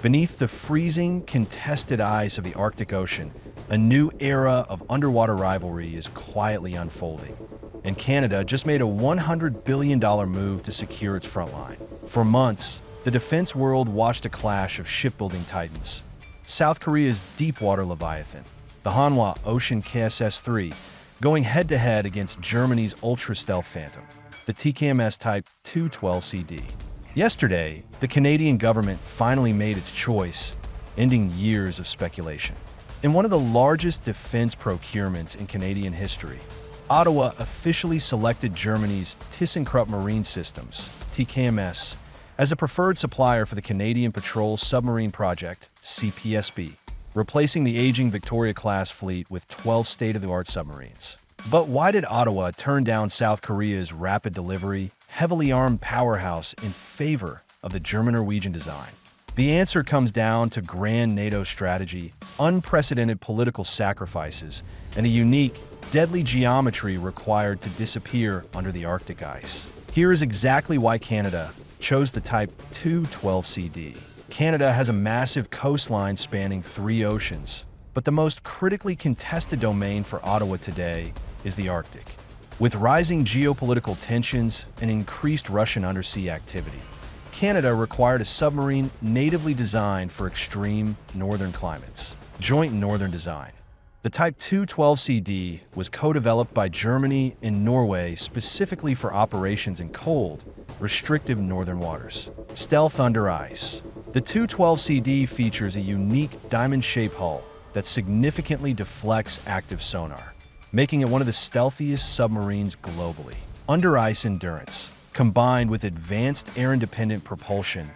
Beneath the freezing, contested ice of the Arctic Ocean, a new era of underwater rivalry is quietly unfolding. And Canada just made a $100 billion move to secure its front line. For months, the defense world watched a clash of shipbuilding titans. South Korea's deep-water Leviathan, the Hanwha Ocean KSS-III, going head-to-head against Germany's ultra-stealth Phantom, the TKMS Type 212CD. Yesterday, the Canadian government finally made its choice, ending years of speculation. In one of the largest defense procurements in Canadian history, Ottawa officially selected Germany's ThyssenKrupp Marine Systems, TKMS, as a preferred supplier for the Canadian Patrol Submarine Project, CPSP, replacing the aging Victoria-class fleet with 12 state-of-the-art submarines. But why did Ottawa turn down South Korea's rapid delivery, heavily armed powerhouse in favor of the German-Norwegian design? The answer comes down to grand NATO strategy, unprecedented political sacrifices, and a unique, deadly geometry required to disappear under the Arctic ice. Here is exactly why Canada chose the Type 212CD. Canada has a massive coastline spanning 3 oceans, but the most critically contested domain for Ottawa today is the Arctic. With rising geopolitical tensions and increased Russian undersea activity, Canada required a submarine natively designed for extreme northern climates. Joint Northern Design. The Type 212CD was co-developed by Germany and Norway specifically for operations in cold, restrictive northern waters. Stealth under ice. The 212CD features a unique diamond-shaped hull that significantly deflects active sonar, making it one of the stealthiest submarines globally. Under ice endurance, combined with advanced air-independent propulsion,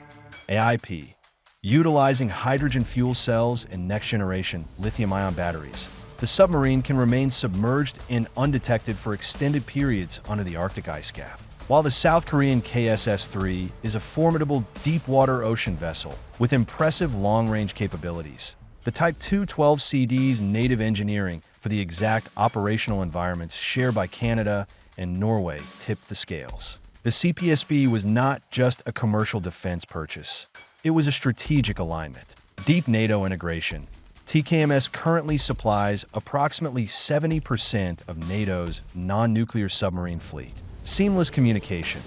AIP, utilizing hydrogen fuel cells and next-generation lithium-ion batteries, the submarine can remain submerged and undetected for extended periods under the Arctic ice cap. While the South Korean KSS-III is a formidable deep-water ocean vessel with impressive long-range capabilities, the Type 212CD's native engineering for the exact operational environments shared by Canada and Norway tipped the scales. The CPSP was not just a commercial defense purchase. It was a strategic alignment. Deep NATO integration. TKMS currently supplies approximately 70% of NATO's non-nuclear submarine fleet. Seamless communication.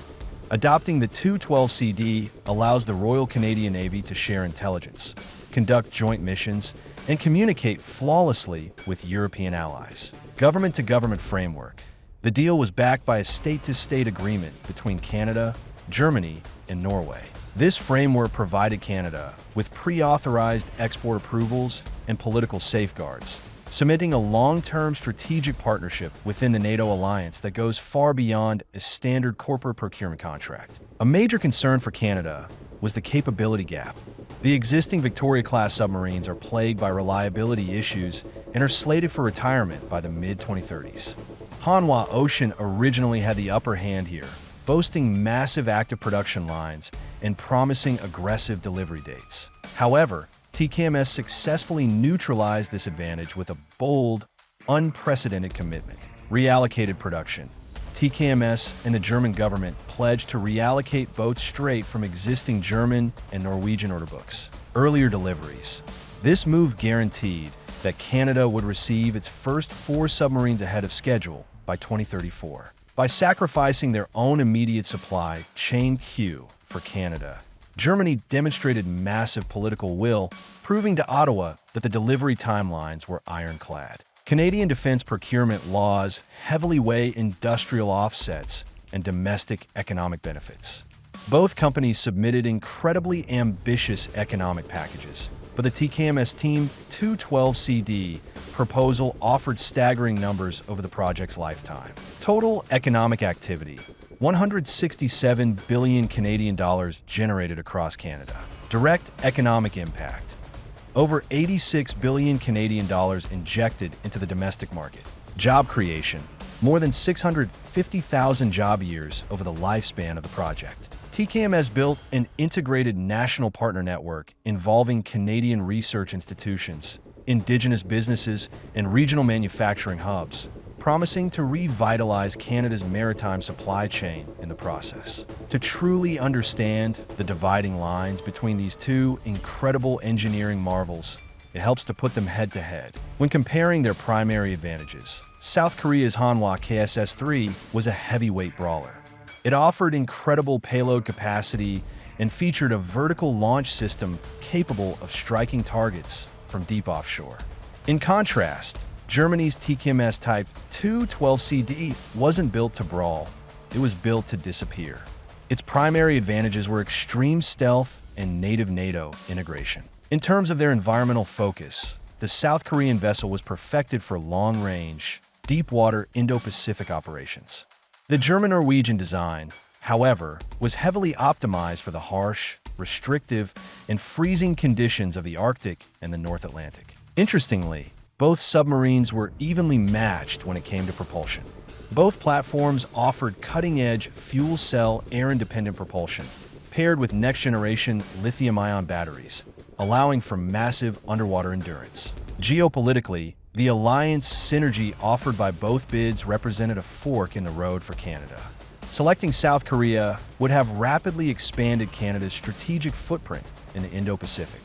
Adopting the 212CD allows the Royal Canadian Navy to share intelligence, conduct joint missions, and communicate flawlessly with European allies. Government-to-government framework. The deal was backed by a state-to-state agreement between Canada, Germany, and Norway. This framework provided Canada with pre-authorized export approvals and political safeguards, cementing a long-term strategic partnership within the NATO alliance that goes far beyond a standard corporate procurement contract. A major concern for Canada was the capability gap. The existing Victoria-class submarines are plagued by reliability issues and are slated for retirement by the mid-2030s. Hanwha Ocean originally had the upper hand here, boasting massive active production lines and promising aggressive delivery dates. However, TKMS successfully neutralized this advantage with a bold, unprecedented commitment. Reallocated production. TKMS and the German government pledged to reallocate boats straight from existing German and Norwegian order books. Earlier deliveries. This move guaranteed that Canada would receive its first 4 submarines ahead of schedule by 2034. By sacrificing their own immediate supply chain queue for Canada, Germany demonstrated massive political will, proving to Ottawa that the delivery timelines were ironclad. Canadian defense procurement laws heavily weigh industrial offsets and domestic economic benefits. Both companies submitted incredibly ambitious economic packages, but the TKMS Team 212CD proposal offered staggering numbers over the project's lifetime. Total economic activity: 167 billion Canadian dollars generated across Canada. Direct economic impact: over 86 billion Canadian dollars injected into the domestic market. Job creation: more than 650,000 job years over the lifespan of the project. TKMS built an integrated national partner network involving Canadian research institutions, Indigenous businesses, and regional manufacturing hubs, promising to revitalize Canada's maritime supply chain in the process. To truly understand the dividing lines between these two incredible engineering marvels, it helps to put them head-to-head. When comparing their primary advantages, South Korea's Hanwha KSS-III was a heavyweight brawler. It offered incredible payload capacity and featured a vertical launch system capable of striking targets from deep offshore. In contrast, Germany's TKMS Type 212CD wasn't built to brawl, it was built to disappear. Its primary advantages were extreme stealth and native NATO integration. In terms of their environmental focus, the South Korean vessel was perfected for long-range, deep-water Indo-Pacific operations. The German-Norwegian design, however, was heavily optimized for the harsh, restrictive, and freezing conditions of the Arctic and the North Atlantic. Interestingly, both submarines were evenly matched when it came to propulsion. Both platforms offered cutting-edge fuel cell air-independent propulsion, paired with next-generation lithium-ion batteries, allowing for massive underwater endurance. Geopolitically, the alliance synergy offered by both bids represented a fork in the road for Canada. Selecting South Korea would have rapidly expanded Canada's strategic footprint in the Indo-Pacific.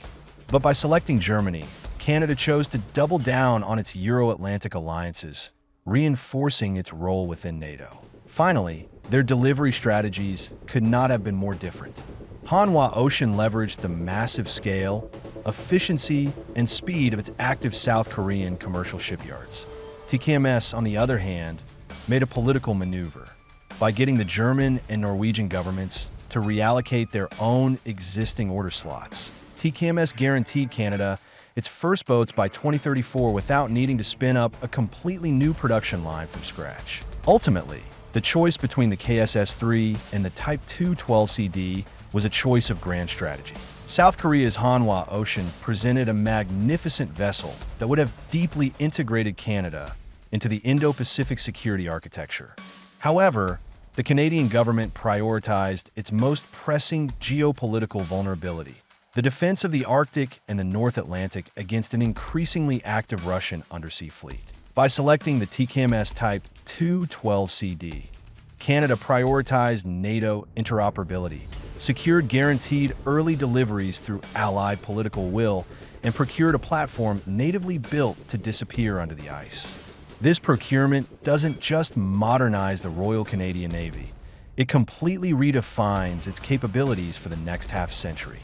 But by selecting Germany, Canada chose to double down on its Euro-Atlantic alliances, reinforcing its role within NATO. Finally, their delivery strategies could not have been more different. Hanwha Ocean leveraged the massive scale, efficiency, and speed of its active South Korean commercial shipyards. TKMS, on the other hand, made a political maneuver by getting the German and Norwegian governments to reallocate their own existing order slots. TKMS guaranteed Canada its first boats by 2034 without needing to spin up a completely new production line from scratch. Ultimately, the choice between the KSS-III and the Type 212CD was a choice of grand strategy. South Korea's Hanwha Ocean presented a magnificent vessel that would have deeply integrated Canada into the Indo-Pacific security architecture. However, the Canadian government prioritized its most pressing geopolitical vulnerability: the defense of the Arctic and the North Atlantic against an increasingly active Russian undersea fleet. By selecting the TKMS Type 212CD, Canada prioritized NATO interoperability, secured guaranteed early deliveries through allied political will, and procured a platform natively built to disappear under the ice. This procurement doesn't just modernize the Royal Canadian Navy, it completely redefines its capabilities for the next half-century.